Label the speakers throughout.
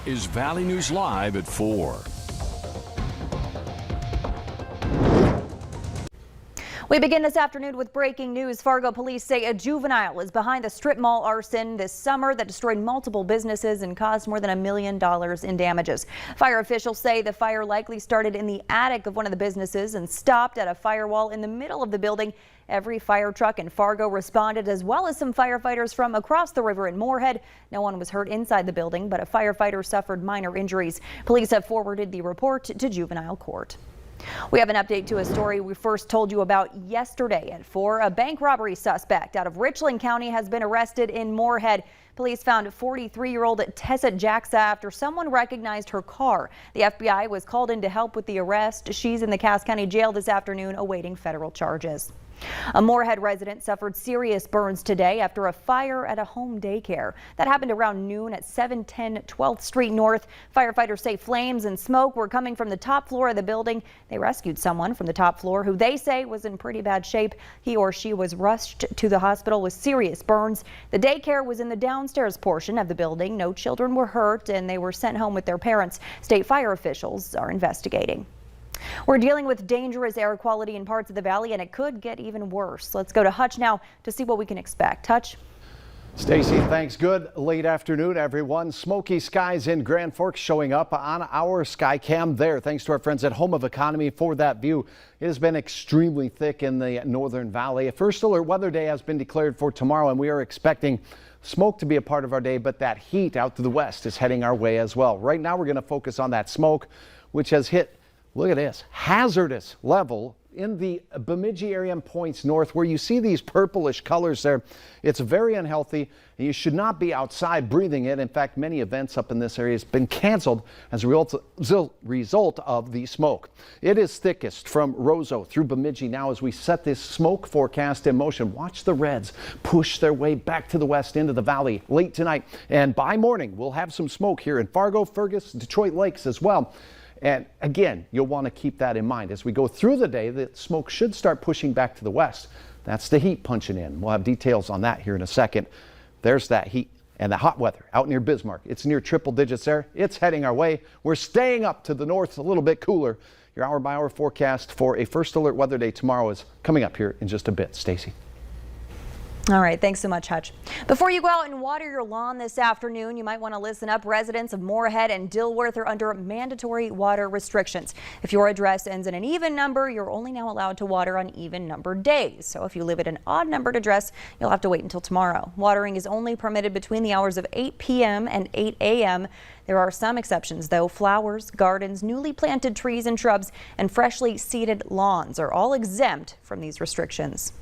Speaker 1: is Valley News Live at 4.
Speaker 2: We begin this afternoon with breaking news. Fargo police say a juvenile is behind the strip mall arson this summer that destroyed multiple businesses and caused more than $1 million in damages. Fire officials say the fire likely started in the attic of one of the businesses and stopped at a firewall in the middle of the building. Every fire truck in Fargo responded, as well as some firefighters from across the river in Moorhead. No one was hurt inside the building, but a firefighter suffered minor injuries. Police have forwarded the report to juvenile court. We have an update to a story we first told you about yesterday at 4. A bank robbery suspect out of Richland County has been arrested in Moorhead. Police found 43-year-old Tessa Jacksa after someone recognized her car. The FBI was called in to help with the arrest. She's in the Cass County Jail this afternoon awaiting federal charges. A Moorhead resident suffered serious burns today after a fire at a home daycare. That happened around noon at 710 12th Street North. Firefighters say flames and smoke were coming from the top floor of the building. They rescued someone from the top floor who they say was in pretty bad shape. He or she was rushed to the hospital with serious burns. The daycare was in the downstairs portion of the building. No children were hurt and they were sent home with their parents. State fire officials are investigating. We're dealing with dangerous air quality in parts of the valley, and it could get even worse. Let's go to Hutch now to see what we can expect. Hutch.
Speaker 3: Stacy, thanks. Good late afternoon, everyone. Smoky skies in Grand Forks showing up on our sky cam there. Thanks to our friends at Home of Economy for that view. It has been extremely thick in the northern valley. A first alert weather day has been declared for tomorrow, and we are expecting smoke to be a part of our day, but that heat out to the west is heading our way as well. Right now, we're going to focus on that smoke, which has hit, look at this, hazardous level in the Bemidji area and points north, where you see these purplish colors there. It's very unhealthy, and you should not be outside breathing it. In fact, many events up in this area have been canceled as a result of the smoke. It is thickest from Roseau through Bemidji now as we set this smoke forecast in motion. Watch the reds push their way back to the west into the valley late tonight, and by morning we'll have some smoke here in Fargo, Fergus, Detroit Lakes as well. And again, you'll want to keep that in mind. As we go through the day, the smoke should start pushing back to the west. That's the heat punching in. We'll have details on that here in a second. There's that heat and the hot weather out near Bismarck. It's near triple digits there. It's heading our way. We're staying up to the north, a little bit cooler. Your hour-by-hour forecast for a first alert weather day tomorrow is coming up here in just a bit. Stacy.
Speaker 2: All right, thanks so much, Hutch. Before you go out and water your lawn this afternoon, you might want to listen up. Residents of Moorhead and Dilworth are under mandatory water restrictions. If your address ends in an even number, you're only now allowed to water on even numbered days. So if you live at an odd numbered address, you'll have to wait until tomorrow. Watering is only permitted between the hours of 8 p.m. and 8 a.m. There are some exceptions, though. Flowers, gardens, newly planted trees and shrubs, and freshly seeded lawns are all exempt from these restrictions.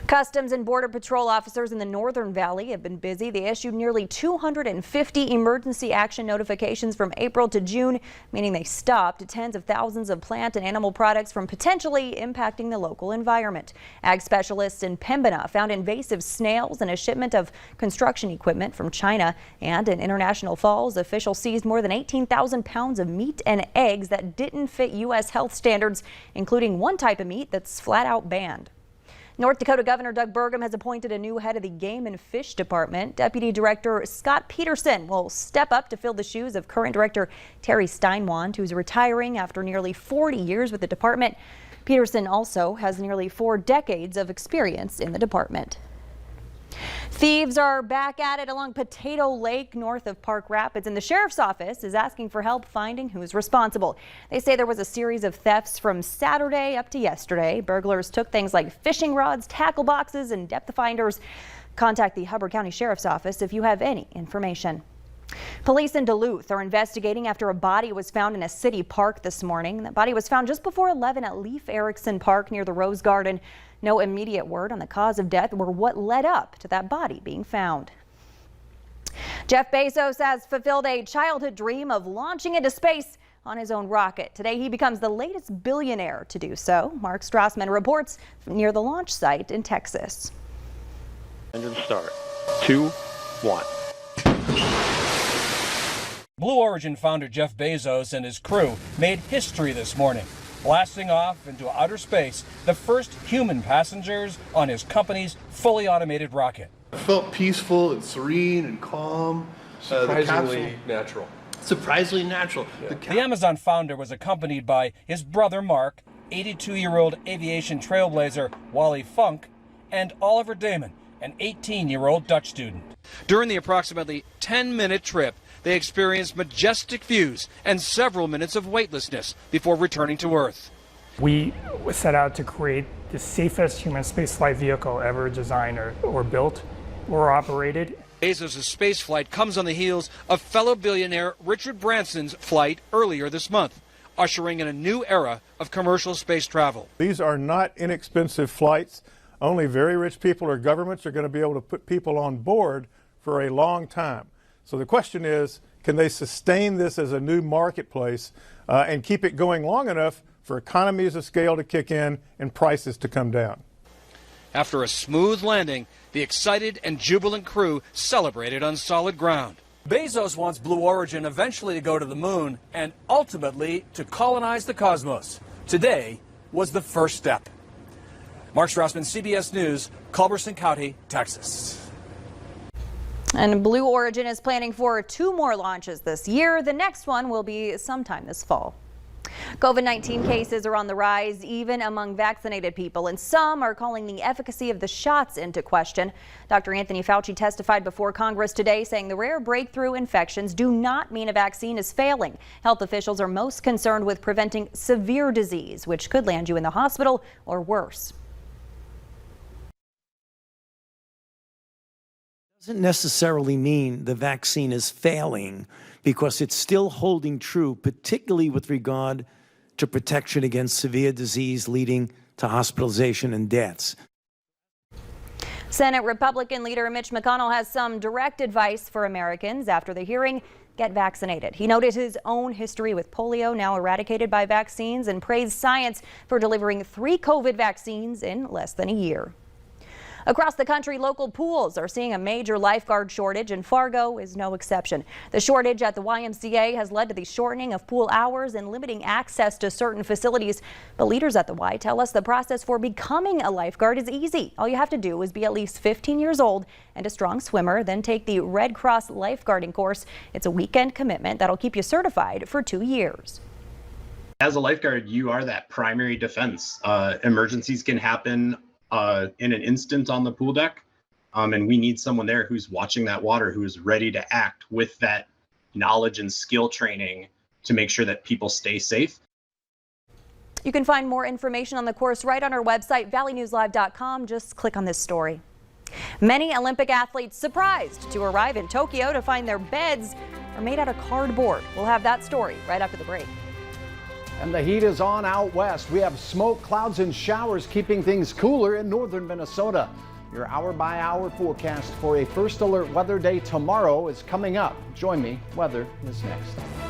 Speaker 2: Customs and Border Patrol officers in the Northern Valley have been busy. They issued nearly 250 emergency action notifications from April to June, meaning they stopped tens of thousands of plant and animal products from potentially impacting the local environment. Ag specialists in Pembina found invasive snails and a shipment of construction equipment from China. And in International Falls, officials seized more than 18,000 pounds of meat and eggs that didn't fit U.S. health standards, including one type of meat that's flat out banned. North Dakota Governor Doug Burgum has appointed a new head of the Game and Fish Department. Deputy Director Scott Peterson will step up to fill the shoes of current Director Terry Steinwand, who's retiring after nearly 40 years with the department. Peterson also has nearly 4 decades of experience in the department. Thieves are back at it along Potato Lake north of Park Rapids, and the sheriff's office is asking for help finding who's responsible. They say there was a series of thefts from Saturday up to yesterday. Burglars took things like fishing rods, tackle boxes, and depth finders. Contact the Hubbard County Sheriff's Office if you have any information. Police in Duluth are investigating after a body was found in a city park this morning. The body was found just before 11 at Leif Erikson Park near the Rose Garden. No immediate word on the cause of death or what led up to that body being found. Jeff Bezos has fulfilled a childhood dream of launching into space on his own rocket. Today he becomes the latest billionaire to do so. Mark Strassman reports from near the launch site in Texas.
Speaker 4: Engine start. 2, 1.
Speaker 5: Blue Origin founder Jeff Bezos and his crew made history this morning, blasting off into outer space the first human passengers on his company's fully automated rocket.
Speaker 6: I felt peaceful and serene and calm.
Speaker 4: Surprisingly natural.
Speaker 6: surprisingly natural.
Speaker 5: The Amazon founder was accompanied by his brother Mark, 82-year-old aviation trailblazer Wally Funk, and Oliver Damon, an 18-year-old Dutch student. During the approximately 10-minute trip, they experienced majestic views and several minutes of weightlessness before returning to Earth.
Speaker 7: We set out to create the safest human spaceflight vehicle ever designed or built or operated.
Speaker 5: Bezos' space flight comes on the heels of fellow billionaire Richard Branson's flight earlier this month, ushering in a new era of commercial space travel.
Speaker 8: These are not inexpensive flights. Only very rich people or governments are going to be able to put people on board for a long time. So the question is, can they sustain this as a new marketplace and keep it going long enough for economies of scale to kick in and prices to come down?
Speaker 5: After a smooth landing, the excited and jubilant crew celebrated on solid ground. Bezos wants Blue Origin eventually to go to the moon and ultimately to colonize the cosmos. Today was the first step. Mark Strassman, CBS News, Culberson County, Texas.
Speaker 2: And Blue Origin is planning for 2 more launches this year. The next one will be sometime this fall. COVID-19 cases are on the rise even among vaccinated people, and some are calling the efficacy of the shots into question. Dr. Anthony Fauci testified before Congress today saying the rare breakthrough infections do not mean a vaccine is failing. Health officials are most concerned with preventing severe disease, which could land you in the hospital or worse.
Speaker 9: Doesn't necessarily mean the vaccine is failing, because it's still holding true, particularly with regard to protection against severe disease leading to hospitalization and deaths.
Speaker 2: Senate Republican leader Mitch McConnell has some direct advice for Americans after the hearing. Get vaccinated. He noted his own history with polio, now eradicated by vaccines, and praised science for delivering 3 COVID vaccines in less than a year. Across the country, local pools are seeing a major lifeguard shortage, and Fargo is no exception. The shortage at the YMCA has led to the shortening of pool hours and limiting access to certain facilities. But leaders at the Y tell us the process for becoming a lifeguard is easy. All you have to do is be at least 15 years old and a strong swimmer, then take the Red Cross lifeguarding course. It's a weekend commitment that'll keep you certified for 2 years.
Speaker 10: As a lifeguard, you are that primary defense. Emergencies can happen in an instant on the pool deck, and we need someone there who's watching that water, who is ready to act with that knowledge and skill training to make sure that people stay safe.
Speaker 2: You can find more information on the course right on our website, valleynewslive.com. Just click on this story. Many Olympic athletes surprised to arrive in Tokyo to find their beds are made out of cardboard. We'll have that story right after the break.
Speaker 3: And the heat is on out west. We have smoke, clouds, and showers keeping things cooler in northern Minnesota. Your hour-by-hour forecast for a first alert weather day tomorrow is coming up. Join me. Weather is next.